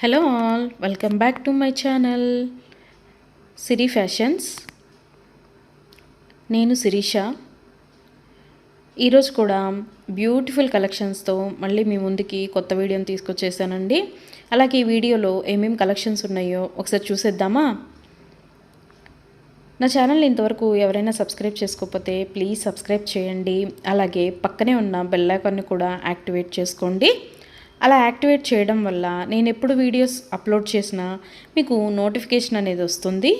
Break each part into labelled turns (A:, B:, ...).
A: Hello all, welcome back to my channel Siri fashions. నేను శిరీష. ఈరోజు కూడా బ్యూటిఫుల్ కలెక్షన్స్తో మళ్ళీ మీ ముందుకి కొత్త వీడియోని తీసుకొచ్చేసానండి. అలాగే ఈ వీడియోలో ఏమేమి కలెక్షన్స్ ఉన్నాయో ఒకసారి చూసేద్దామా? నా ఛానల్ని ఇంతవరకు ఎవరైనా సబ్స్క్రైబ్ చేసుకోకపోతే ప్లీజ్ సబ్స్క్రైబ్ చేయండి. అలాగే పక్కనే ఉన్న బెల్ ఐకాన్ని కూడా యాక్టివేట్ చేసుకోండి. అలా యాక్టివేట్ చేయడం వల్ల నేను ఎప్పుడు వీడియోస్ అప్లోడ్ చేసినా మీకు నోటిఫికేషన్ అనేది వస్తుంది.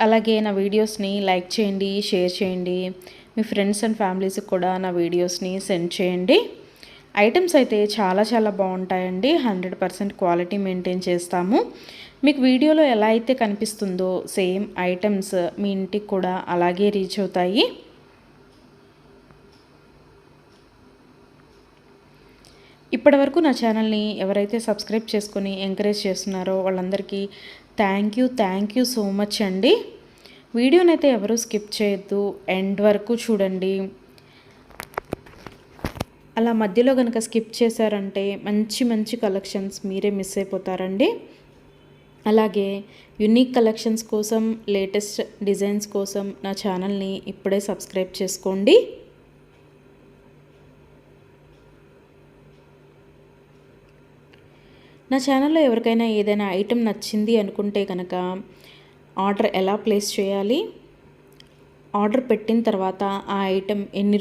A: అలాగే నా వీడియోస్ని లైక్ చేయండి, షేర్ చేయండి. మీ ఫ్రెండ్స్ అండ్ ఫ్యామిలీస్కి కూడా నా వీడియోస్ని సెండ్ చేయండి. ఐటమ్స్ అయితే చాలా చాలా బాగుంటాయండి. 100% క్వాలిటీ మెయింటైన్ చేస్తాము. మీకు వీడియోలో ఎలా అయితే కనిపిస్తుందో సేమ్ ఐటమ్స్ మీ ఇంటికి కూడా అలాగే రీచ్ అవుతాయి. ఇప్పటివరకు నా ఛానల్ని ఎవరైతే సబ్స్క్రైబ్ చేసుకొని ఎంకరేజ్ చేస్తున్నారో వాళ్ళందరికీ థ్యాంక్ యూ సో మచ్ అండి. వీడియోనైతే ఎవరు స్కిప్ చేయొద్దు, ఎండ్ వరకు చూడండి. అలా మధ్యలో కనుక స్కిప్ చేశారంటే మంచి మంచి కలెక్షన్స్ మీరే మిస్ అయిపోతారండి. అలాగే యునిక్ కలెక్షన్స్ కోసం, లేటెస్ట్ డిజైన్స్ కోసం నా ఛానల్ని ఇప్పుడే సబ్స్క్రైబ్ చేసుకోండి. నా ఛానల్లో ఎవరికైనా ఏదైనా ఐటెం నచ్చింది అనుకుంటే కనుక ఆర్డర్ ఎలా ప్లేస్ చేయాలి, ఆర్డర్ పెట్టిన తర్వాత ఆ ఐటెం ఎన్ని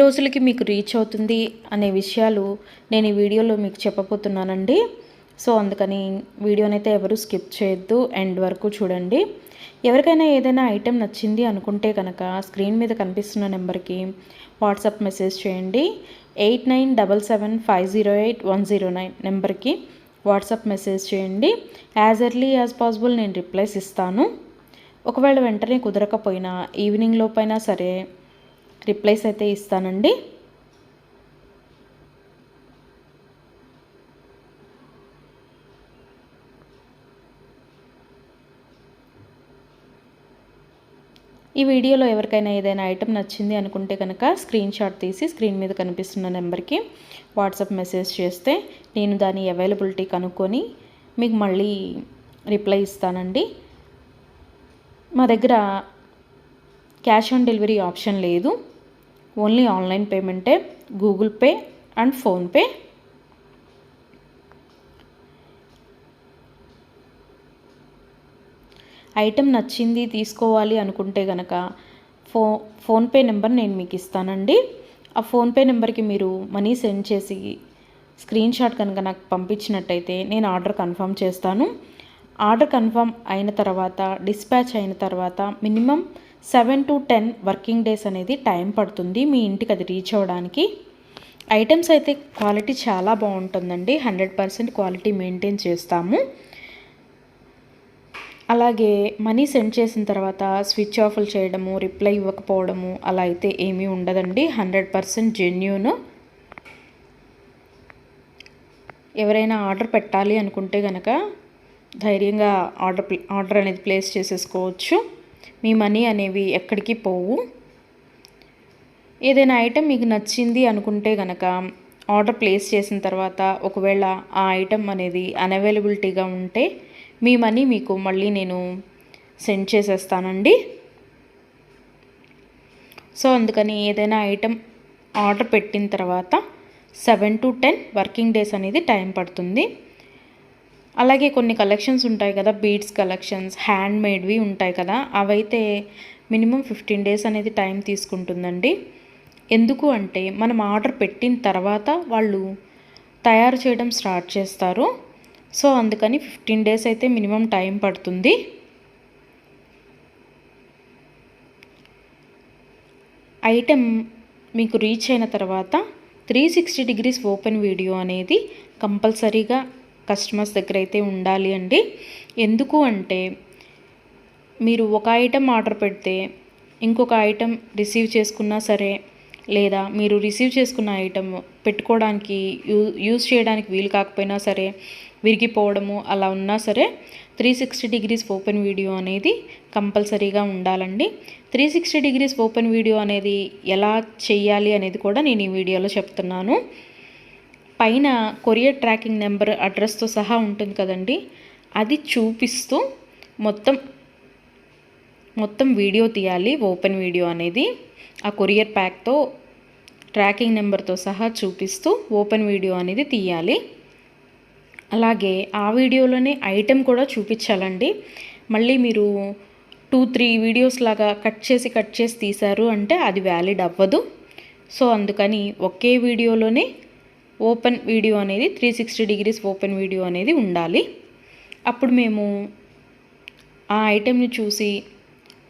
A: రోజులకి మీకు రీచ్ అవుతుంది అనే విషయాలు నేను ఈ వీడియోలో మీకు చెప్పబోతున్నానండి. సో అందుకని వీడియోనైతే ఎవరు స్కిప్ చేయొద్దు, ఎండ్ వరకు చూడండి. ఎవరికైనా ఏదైనా ఐటెం నచ్చింది అనుకుంటే కనుక స్క్రీన్ మీద కనిపిస్తున్న నెంబర్కి వాట్సాప్ మెసేజ్ చేయండి. 8977508109 నెంబర్కి వాట్సాప్ మెసేజ్ చేయండి. యాజ్ ఎర్లీ యాజ్ పాసిబుల్ నేను రిప్లైస్ ఇస్తాను. ఒకవేళ వెంటనే కుదరకపోయినా ఈవినింగ్ లోపైనా సరే రిప్లైస్ అయితే ఇస్తానండి. ఈ వీడియోలో ఎవరికైనా ఏదైనా ఐటెం నచ్చింది అనుకుంటే కనుక స్క్రీన్ షాట్ తీసి స్క్రీన్ మీద కనిపిస్తున్న నెంబర్కి వాట్సాప్ మెసేజ్ చేస్తే నేను దాని అవైలబిలిటీ కనుక్కొని మీకు మళ్ళీ రిప్లై ఇస్తానండి. మా దగ్గర క్యాష్ ఆన్ డెలివరీ ఆప్షన్ లేదు, ఓన్లీ ఆన్లైన్ పేమెంటే, Google Pay and PhonePe. Item నచ్చింది తీసుకోవాలి అనుకుంటే కనుక ఫోన్పే నెంబర్ నేను మీకు ఇస్తానండి. ఆ ఫోన్పే నెంబర్కి మీరు మనీ సెండ్ చేసి స్క్రీన్ షాట్ కనుక నాకు పంపించినట్టయితే నేను ఆర్డర్ కన్ఫర్మ్ చేస్తాను. ఆర్డర్ కన్ఫర్మ్ అయిన తర్వాత, డిస్పాచ్ అయిన తర్వాత మినిమం 7 to 10 వర్కింగ్ డేస్ అనేది టైం పడుతుంది మీ ఇంటికి అది రీచ్ అవ్వడానికి. ఐటమ్స్ అయితే క్వాలిటీ చాలా బాగుంటుందండి. 100% క్వాలిటీ మెయింటైన్ చేస్తాము. అలాగే మనీ సెండ్ చేసిన తర్వాత స్విచ్ ఆఫ్లు చేయడము, రిప్లై ఇవ్వకపోవడము అలా అయితే ఏమీ ఉండదండి. 100% జెన్యూన్. ఎవరైనా ఆర్డర్ పెట్టాలి అనుకుంటే కనుక ధైర్యంగా ఆర్డర్ అనేది ప్లేస్ చేసేసుకోవచ్చు. మీ మనీ అనేవి ఎక్కడికి పోవు. ఏదైనా ఐటెం మీకు నచ్చింది అనుకుంటే కనుక ఆర్డర్ ప్లేస్ చేసిన తర్వాత ఒకవేళ ఆ ఐటెం అనేది అన్అవైలబిలిటీగా ఉంటే మీ మనీ మీకు మళ్ళీ నేను సెండ్ చేసేస్తానండి. సో అందుకని ఏదైనా ఐటెం ఆర్డర్ పెట్టిన తర్వాత 7 to 10 వర్కింగ్ డేస్ అనేది టైం పడుతుంది. అలాగే కొన్ని కలెక్షన్స్ ఉంటాయి కదా, బీడ్స్ కలెక్షన్స్, హ్యాండ్ మేడ్వి ఉంటాయి కదా, అవైతే మినిమం 15 డేస్ అనేది టైం తీసుకుంటుందండి. ఎందుకు అంటే మనం ఆర్డర్ పెట్టిన తర్వాత వాళ్ళు తయారు చేయడం స్టార్ట్ చేస్తారు. సో అందుకని 15 డేస్ అయితే మినిమం టైం పడుతుంది. ఐటెం మీకు రీచ్ అయిన తర్వాత 360 degrees ఓపెన్ వీడియో అనేది కంపల్సరీగా కస్టమర్స్ దగ్గర అయితే ఉండాలి అండి. ఎందుకు అంటే మీరు ఒక ఐటెం ఆర్డర్ పెడితే ఇంకొక ఐటెం రిసీవ్ చేసుకున్నా సరే, లేదా మీరు రిసీవ్ చేసుకున్న ఐటెం పెట్టుకోవడానికి యూజ్ చేయడానికి వీలు కాకపోయినా సరే, విరిగిపోవడము అలా ఉన్నా సరే 360 degrees ఓపెన్ వీడియో అనేది కంపల్సరీగా ఉండాలండి. 360 degrees ఓపెన్ వీడియో అనేది ఎలా చేయాలి అనేది కూడా నేను ఈ వీడియోలో చెప్తున్నాను. పైన కొరియర్ ట్రాకింగ్ నెంబర్ అడ్రస్తో సహా ఉంటుంది కదండి, అది చూపిస్తూ మొత్తం వీడియో తీయాలి. ఓపెన్ వీడియో అనేది ఆ కొరియర్ ప్యాక్తో ట్రాకింగ్ నెంబర్తో సహా చూపిస్తూ ఓపెన్ వీడియో అనేది తీయాలి. అలాగే ఆ వీడియోలోనే ఐటెం కూడా చూపించాలండి. మళ్ళీ మీరు 2-3 వీడియోస్ లాగా కట్ చేసి తీశారు అంటే అది వ్యాలిడ్ అవ్వదు. సో అందుకని ఒకే వీడియోలోనే ఓపెన్ వీడియో అనేది 360 డిగ్రీస్ ఓపెన్ వీడియో అనేది ఉండాలి. అప్పుడు మేము ఆ ఐటెంని చూసి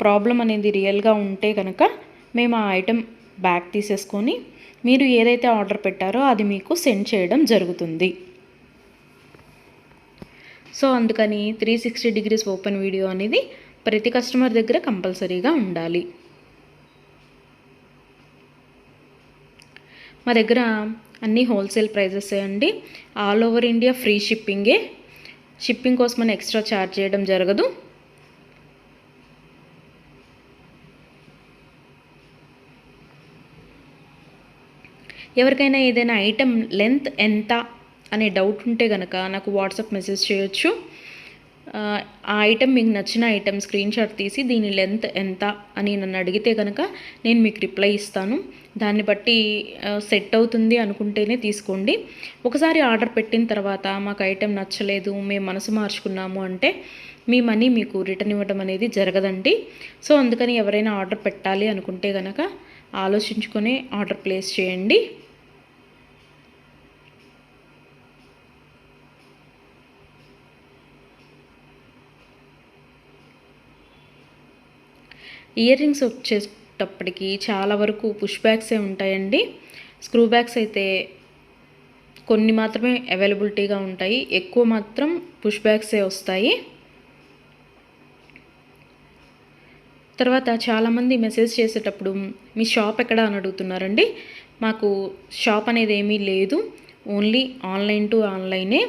A: ప్రాబ్లం అనేది రియల్గా ఉంటే కనుక మేము ఆ ఐటెం బ్యాక్ తీసేసుకొని మీరు ఏదైతే ఆర్డర్ పెట్టారో అది మీకు సెండ్ చేయడం జరుగుతుంది. సో అందుకని 360 డిగ్రీస్ ఓపెన్ వీడియో అనేది ప్రతి కస్టమర్ దగ్గర కంపల్సరీగా ఉండాలి. మా దగ్గర అన్నీ హోల్సేల్ ప్రైజెస్ అండి. ఆల్ ఓవర్ ఇండియా ఫ్రీ షిప్పింగే. షిప్పింగ్ కోసమని ఎక్స్ట్రా ఛార్జ్ చేయడం జరగదు. ఎవరికైనా ఏదైనా ఐటెం లెంత్ ఎంత అనే డౌట్ ఉంటే కనుక నాకు వాట్సాప్ మెసేజ్ చేయొచ్చు. ఆ ఐటెం మీకు నచ్చిన ఐటెం స్క్రీన్ షాట్ తీసి దీని లెంత్ ఎంత అని నన్ను అడిగితే కనుక నేను మీకు రిప్లై ఇస్తాను. దాన్ని బట్టి సెట్ అవుతుంది అనుకుంటేనే తీసుకోండి. ఒకసారి ఆర్డర్ పెట్టిన తర్వాత మాకు ఐటెం నచ్చలేదు, మేము మనసు మార్చుకున్నాము అంటే మీ మనీ మీకు రిటర్న్ ఇవ్వడం అనేది జరగదండి. సో అందుకని ఎవరైనా ఆర్డర్ పెట్టాలి అనుకుంటే కనుక ఆలోచించుకొని ఆర్డర్ ప్లేస్ చేయండి. ఇయర్ రింగ్స్ వచ్చేటప్పటికి చాలా వరకు పుష్ బ్యాగ్సే ఉంటాయండి. స్క్రూ బ్యాగ్స్ అయితే కొన్ని మాత్రమే అవైలబిలిటీగా ఉంటాయి, ఎక్కువ మాత్రం పుష్ బ్యాగ్సే వస్తాయి. తర్వాత చాలామంది మెసేజ్ చేసేటప్పుడు మీ షాప్ ఎక్కడ అని అడుగుతున్నారండి. మాకు షాప్ అనేది ఏమీ లేదు, ఓన్లీ ఆన్లైన్ టు ఆన్లైనే.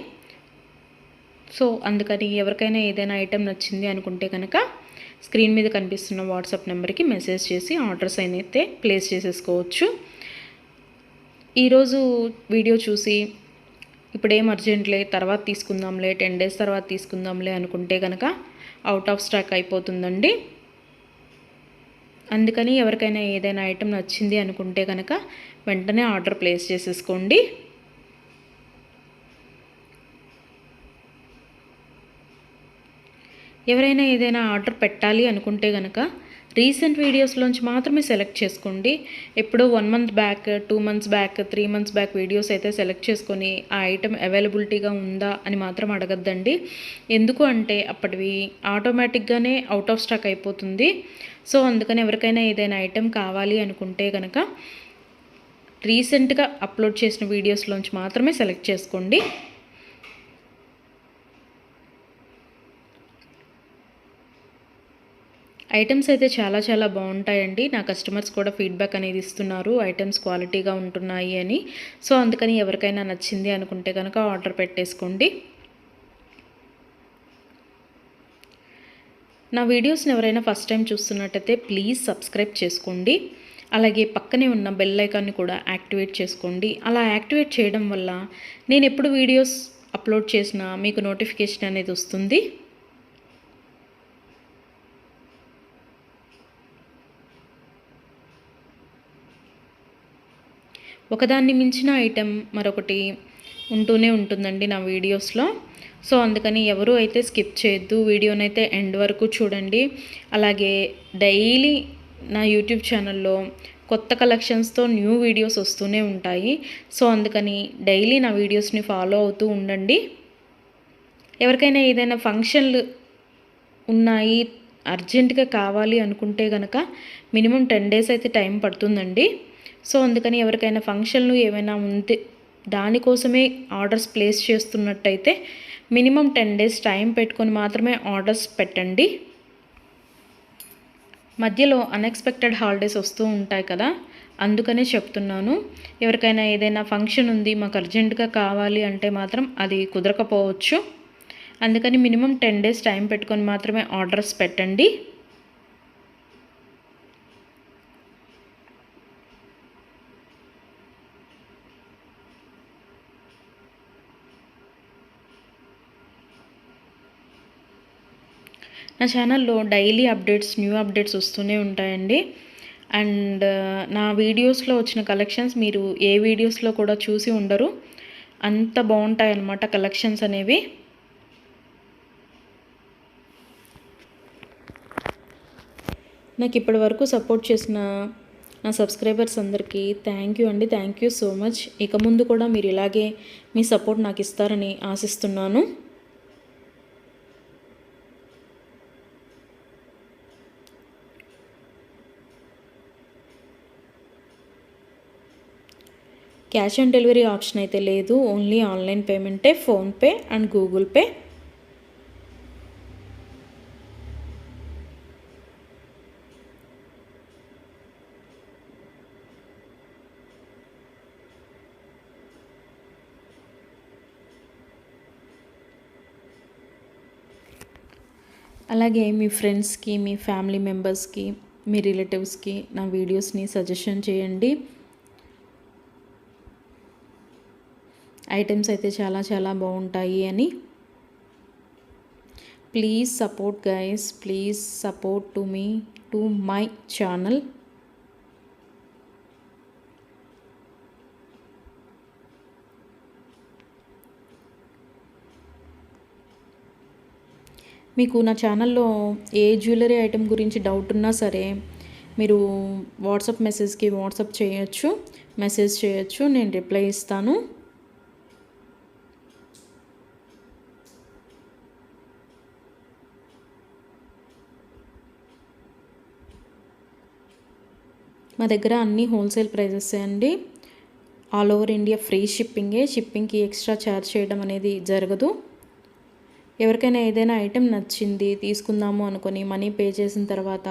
A: సో అందుకని ఎవరికైనా ఏదైనా ఐటెం నచ్చింది అనుకుంటే కనుక స్క్రీన్ మీద కనిపిస్తున్న వాట్సాప్ నెంబర్కి మెసేజ్ చేసి ఆర్డర్స్ అయితే ప్లేస్ చేసేసుకోవచ్చు. ఈరోజు వీడియో చూసి ఇప్పుడేం అర్జెంట్లే తర్వాత తీసుకుందాంలే, 10 days తర్వాత తీసుకుందాంలే అనుకుంటే కనుక అవుట్ ఆఫ్ స్టాక్ అయిపోతుందండి. అందుకని ఎవరికైనా ఏదైనా ఐటెం నచ్చింది అనుకుంటే కనుక వెంటనే ఆర్డర్ ప్లేస్ చేసేసుకోండి. ఎవరైనా ఏదైనా ఆర్డర్ పెట్టాలి అనుకుంటే కనుక రీసెంట్ వీడియోస్లోంచి మాత్రమే సెలెక్ట్ చేసుకోండి. ఎప్పుడో 1 month back, 2 months back, 3 months back videos అయితే సెలెక్ట్ చేసుకొని ఆ ఐటెం అవైలబిలిటీగా ఉందా అని మాత్రం అడగద్దండి. ఎందుకు అంటే అప్పటివి ఆటోమేటిక్గానే అవుట్ ఆఫ్ స్టాక్ అయిపోతుంది. సో అందుకని ఎవరికైనా ఏదైనా ఐటెం కావాలి అనుకుంటే కనుక రీసెంట్గా అప్లోడ్ చేసిన వీడియోస్లోంచి మాత్రమే సెలెక్ట్ చేసుకోండి. ఐటమ్స్ అయితే చాలా బాగుంటాయండి. నా కస్టమర్స్ కూడా ఫీడ్బ్యాక్ అనేది ఇస్తున్నారు, ఐటమ్స్ క్వాలిటీగా ఉంటున్నాయి అని. సో అందుకని ఎవరికైనా నచ్చింది అనుకుంటే కనుక ఆర్డర్ పెట్టేసుకోండి. నా వీడియోస్ని ఎవరైనా ఫస్ట్ టైం చూస్తున్నట్టయితే ప్లీజ్ సబ్స్క్రైబ్ చేసుకోండి. అలాగే పక్కనే ఉన్న బెల్ ఐకాన్ని కూడా యాక్టివేట్ చేసుకోండి. అలా యాక్టివేట్ చేయడం వల్ల నేను ఎప్పుడు వీడియోస్ అప్లోడ్ చేసినా మీకు నోటిఫికేషన్ అనేది వస్తుంది. ఒకదాన్ని మించిన ఐటెం మరొకటి ఉంటూనే ఉంటుందండి నా వీడియోస్లో. సో అందుకని ఎవరు అయితే స్కిప్ చేయొద్దు, వీడియోనైతే ఎండ్ వరకు చూడండి. అలాగే డైలీ నా యూట్యూబ్ ఛానల్లో కొత్త కలెక్షన్స్తో న్యూ వీడియోస్ వస్తూనే ఉంటాయి. సో అందుకని డైలీ నా వీడియోస్ని ఫాలో అవుతూ ఉండండి. ఎవరికైనా ఏదైనా ఫంక్షన్లు ఉన్నాయి, అర్జెంటుగా కావాలి అనుకుంటే కనుక మినిమం 10 days అయితే టైం పడుతుందండి. సో అందుకని ఎవరికైనా ఫంక్షన్లు ఏమైనా ఉంటే దానికోసమే ఆర్డర్స్ ప్లేస్ చేస్తున్నట్టయితే మినిమం 10 days టైం పెట్టుకొని మాత్రమే ఆర్డర్స్ పెట్టండి. మధ్యలో అన్ఎక్స్పెక్టెడ్ హాలిడేస్ వస్తూ ఉంటాయి కదా, అందుకనే చెప్తున్నాను. ఎవరికైనా ఏదైనా ఫంక్షన్ ఉంది మాకు అర్జెంటుగా కావాలి అంటే మాత్రం అది కుదరకపోవచ్చు. అందుకని మినిమం 10 days టైం పెట్టుకొని మాత్రమే ఆర్డర్స్ పెట్టండి. నా ఛానల్లో డైలీ అప్డేట్స్, న్యూ అప్డేట్స్ వస్తూనే ఉంటాయండి. అండ్ నా వీడియోస్లో వచ్చిన కలెక్షన్స్ మీరు ఏ వీడియోస్లో కూడా చూసి ఉండరు. అంత బాగుంటాయి అన్నమాట కలెక్షన్స్ అనేవి. నాకు ఇప్పటి వరకు సపోర్ట్ చేసిన నా సబ్స్క్రైబర్స్ అందరికీ థ్యాంక్ యూ అండి. Thank you so much. ఇక ముందు కూడా మీరు ఇలాగే మీ సపోర్ట్ నాకు ఇస్తారని ఆశిస్తున్నాను. క్యాష్ ఆన్ డెలివరీ ఆప్షన్ అయితే లేదు, ఓన్లీ ఆన్లైన్ పేమెంటే, ఫోన్పే అండ్ గూగుల్ పే. అలాగే మీ ఫ్రెండ్స్కి, మీ ఫ్యామిలీ మెంబర్స్కి, మీ రిలేటివ్స్కి నా వీడియోస్ని సజెషన్ చేయండి. ఐటమ్స్ అయితే చాలా చాలా బాగుంటాయి అని. Please support guys, please support to me, to my channel. మీకు నా ఛానల్లో ఏ జ్యువెలరీ ఐటెం గురించి డౌట్ ఉన్నా సరే మీరు వాట్సాప్ మెసేజ్కి వాట్సాప్ చేయొచ్చు, మెసేజ్ చేయొచ్చు, నేను రిప్లై ఇస్తాను. మా దగ్గర అన్నీ హోల్సేల్ ప్రైజెస్ అండి. ఆల్ ఓవర్ ఇండియా ఫ్రీ షిప్పింగే. షిప్పింగ్కి ఎక్స్ట్రా ఛార్జ్ చేయడం అనేది జరగదు. ఎవరికైనా ఏదైనా ఐటెం నచ్చింది తీసుకుందాము అనుకొని మనీ పే చేసిన తర్వాత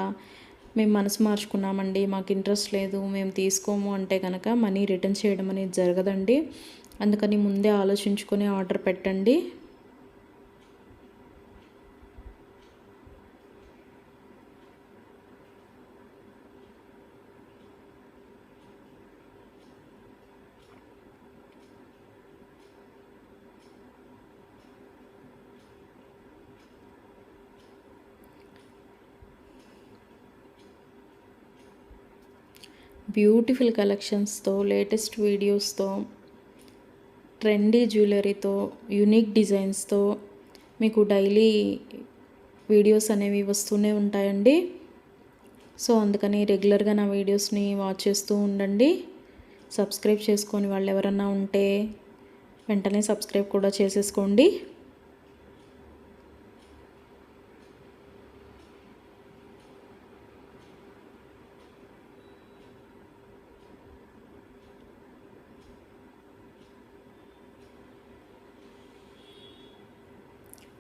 A: మేము మనసు మార్చుకున్నామండి, మాకు ఇంట్రెస్ట్ లేదు, మేము తీసుకోము అంటే కనుక మనీ రిటర్న్ చేయడం అనేది జరగదండి. అందుకని ముందే ఆలోచించుకొని ఆర్డర్ పెట్టండి. బ్యూటిఫుల్ కలెక్షన్స్తో, లేటెస్ట్ వీడియోస్తో, ట్రెండీ జ్యువెలరీతో, యూనిక్ డిజైన్స్తో మీకు డైలీ వీడియోస్ అనేవి వస్తూనే ఉంటాయండి. సో అందుకని రెగ్యులర్గా నా వీడియోస్ని వాచ్ చేస్తూ ఉండండి. సబ్స్క్రైబ్ చేసుకొని వాళ్ళు ఎవరన్నా ఉంటే వెంటనే సబ్స్క్రైబ్ కూడా చేసేసుకోండి.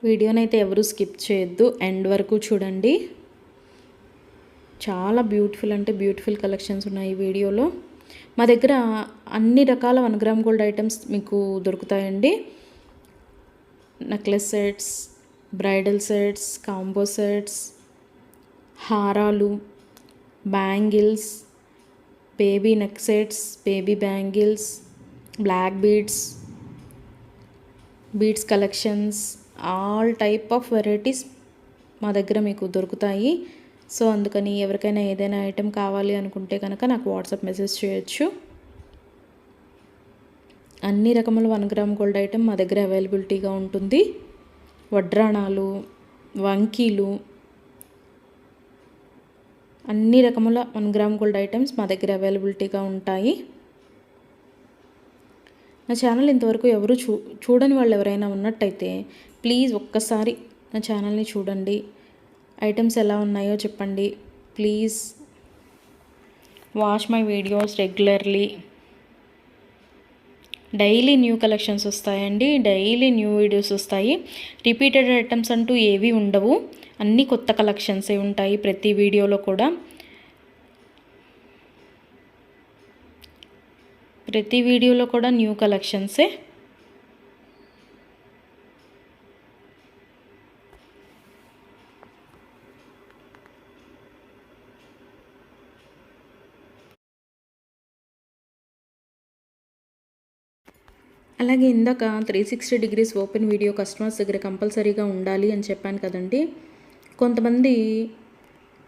A: వీడియోనైతే ఎవరు స్కిప్ చేయొద్దు, ఎండ్ వరకు చూడండి. చాలా బ్యూటిఫుల్ అంటే బ్యూటిఫుల్ కలెక్షన్స్ ఉన్నాయి ఈ వీడియోలో. మా దగ్గర అన్ని రకాల 1 గ్రామ్ గోల్డ్ ఐటమ్స్ మీకు దొరుకుతాయండి. Necklace sets, bridal sets, combo sets, హారాలు, bangles, baby neck sets, baby bangles, black beads, beads collections, all type of varieties మా దగ్గర మీకు దొరుకుతాయి. సో అందుకని ఎవరికైనా ఏదైనా ఐటెం కావాలి అనుకుంటే కనుక నాకు వాట్సాప్ మెసేజ్ చేయొచ్చు. అన్ని రకముల 1 గ్రామ్ గోల్డ్ ఐటెం మా దగ్గర అవైలబిలిటీగా ఉంటుంది. వడ్రాణాలు, వంకీలు, అన్ని రకముల 1 గ్రామ్ గోల్డ్ ఐటమ్స్ మా దగ్గర అవైలబిలిటీగా ఉంటాయి. నా ఛానల్ ఇంతవరకు ఎవరు చూడని వాళ్ళు ఎవరైనా ఉన్నట్టయితే ప్లీజ్ ఒక్కసారి నా ఛానల్ని చూడండి. ఐటమ్స్ ఎలా ఉన్నాయో చెప్పండి. Please watch my videos regularly. Daily new collections వస్తాయండి, డైలీ న్యూ వీడియోస్ వస్తాయి. రిపీటెడ్ ఐటమ్స్ అంటూ ఏవి ఉండవు, అన్నీ కొత్త కలెక్షన్సే ఉంటాయి ప్రతి వీడియోలో కూడా. ప్రతి వీడియోలో కూడా న్యూ కలెక్షన్సే. అలాగే ఇందాక 360 డిగ్రీస్ ఓపెన్ వీడియో కస్టమర్స్ దగ్గర కంపల్సరీగా ఉండాలి అని చెప్పాను కదండి. కొంతమంది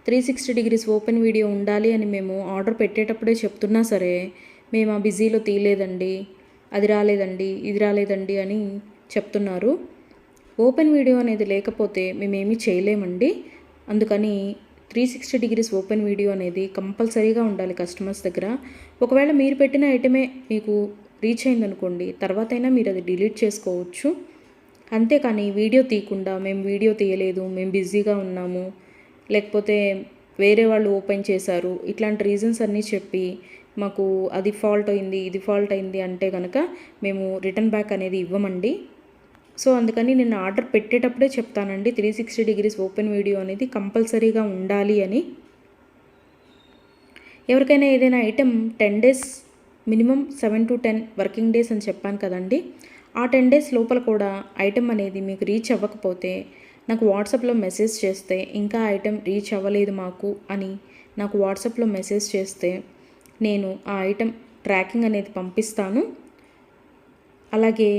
A: 360 డిగ్రీస్ ఓపెన్ వీడియో ఉండాలి అని మేము ఆర్డర్ పెట్టేటప్పుడే చెప్తున్నా సరే, మేము ఆ బిజీలో తీయలేదండి, అది రాలేదండి, ఇది రాలేదండి అని చెప్తున్నారు. ఓపెన్ వీడియో అనేది లేకపోతే మేమేమీ చేయలేమండి. అందుకని 360 డిగ్రీస్ ఓపెన్ వీడియో అనేది కంపల్సరీగా ఉండాలి కస్టమర్స్ దగ్గర. ఒకవేళ మీరు పెట్టిన ఐటమే మీకు రీచ్ అయిందనుకోండి, తర్వాతైనా మీరు అది డిలీట్ చేసుకోవచ్చు. అంతేకాని వీడియో తీయకుండా మేము వీడియో తీయలేదు, మేము బిజీగా ఉన్నాము, లేకపోతే వేరే వాళ్ళు ఓపెన్ చేశారు, ఇట్లాంటి రీజన్స్ అన్నీ చెప్పి మాకు అది ఫాల్ట్ అయింది, ఇది ఫాల్ట్ అయింది అంటే కనుక మేము రిటర్న్ బ్యాక్ అనేది ఇవ్వమండి. సో అందుకని నేను ఆర్డర్ పెట్టేటప్పుడే చెప్తానండి, 360 డిగ్రీస్ ఓపెన్ వీడియో అనేది కంపల్సరీగా ఉండాలి అని. ఎవరికైనా ఏదైనా item 10 days minimum 7 to 10 working days అని చెప్పాను కదండి. ఆ 10 డేస్ లోపల కూడా ఐటెం అనేది మీకు రీచ్ అవ్వకపోతే నాకు వాట్సాప్లో మెసేజ్ చేస్తే, ఇంకా ఐటెం రీచ్ అవ్వలేదు మాకు అని నాకు వాట్సాప్లో మెసేజ్ చేస్తే నేను ఆ ఐటెం ట్రాకింగ్ అనేది పంపిస్తాను. అలాగే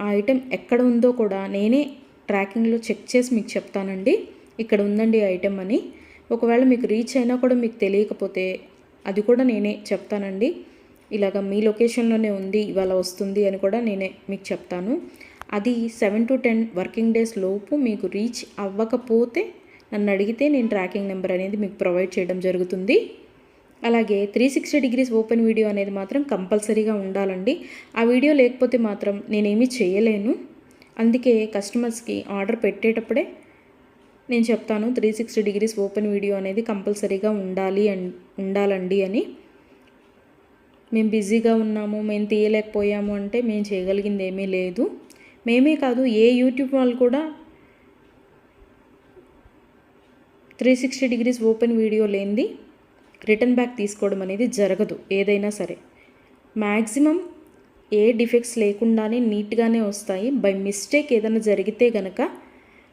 A: ఆ ఐటెం ఎక్కడ ఉందో కూడా నేనే ట్రాకింగ్లో చెక్ చేసి మీకు చెప్తానండి, ఇక్కడ ఉందండి ఐటెం అని. ఒకవేళ మీకు రీచ్ అయినా కూడా మీకు తెలియకపోతే అది కూడా నేనే చెప్తానండి. ఇలాగ మీ లొకేషన్లోనే ఉంది, ఇవాళ వస్తుంది అని కూడా నేనే మీకు చెప్తాను. అది 7 to 10 వర్కింగ్ డేస్ లోపు మీకు రీచ్ అవ్వకపోతే నన్ను అడిగితే నేను ట్రాకింగ్ నెంబర్ అనేది మీకు ప్రొవైడ్ చేయడం జరుగుతుంది. అలాగే 360 డిగ్రీస్ ఓపెన్ వీడియో అనేది మాత్రం కంపల్సరీగా ఉండాలండి. ఆ వీడియో లేకపోతే మాత్రం నేనేమీ చేయలేను. అందుకే కస్టమర్స్కి ఆర్డర్ పెట్టేటప్పుడే నేను చెప్తాను, 360 డిగ్రీస్ ఓపెన్ వీడియో అనేది కంపల్సరీగా ఉండాలండి అని. మేము బిజీగా ఉన్నాము, మేము తీయలేకపోయాము అంటే మేము చేయగలిగింది ఏమీ లేదు. మేమే కాదు, ఏ యూట్యూబ్ వాళ్ళు కూడా 360 డిగ్రీస్ ఓపెన్ వీడియో లేనిది రిటర్న్ బ్యాక్ తీసుకోవడం అనేది జరగదు. ఏదైనా సరే మ్యాక్సిమం ఏ డిఫెక్ట్స్ లేకుండానే నీట్గానే వస్తాయి. బై మిస్టేక్ ఏదైనా జరిగితే గనక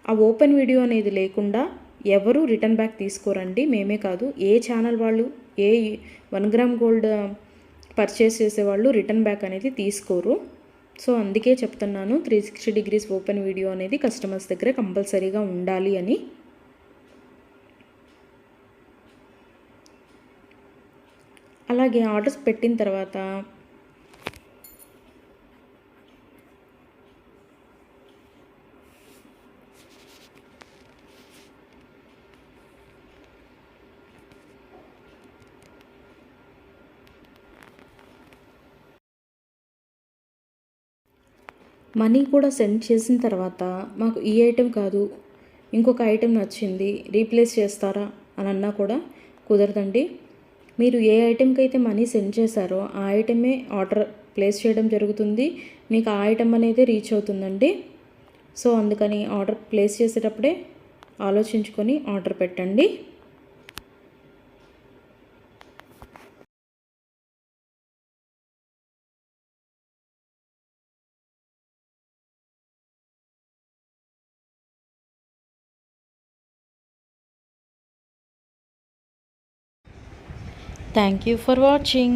A: ఆ ఓపెన్ వీడియో అనేది లేకుండా ఎవరు రిటర్న్ బ్యాక్ తీసుకోరండి. మేమే కాదు, ఏ ఛానల్ వాళ్ళు, ఏ 1 గ్రామ్ గోల్డ్ పర్చేస్ చేసేవాళ్ళు రిటర్న్ బ్యాక్ అనేది తీసుకోరు. సో అందుకే చెప్తున్నాను, 360 డిగ్రీస్ ఓపెన్ వీడియో అనేది కస్టమర్స్ దగ్గర కంపల్సరీగా ఉండాలి అని. అలాగే ఆర్డర్స్ పెట్టిన తర్వాత మనీ కూడా సెండ్ చేసిన తర్వాత మాకు ఈ ఐటెం కాదు, ఇంకొక ఐటెం నచ్చింది, రీప్లేస్ చేస్తారా అని అన్నా కూడా కుదరదండి. మీరు ఏ ఐటెంకి అయితే మనీ సెండ్ చేశారో ఆ ఐటమే ఆర్డర్ ప్లేస్ చేయడం జరుగుతుంది. మీకు ఆ ఐటెం అనేది రీచ్ అవుతుందండి. సో అందుకని ఆర్డర్ ప్లేస్ చేసేటప్పుడే ఆలోచించుకొని ఆర్డర్ పెట్టండి. Thank you for watching.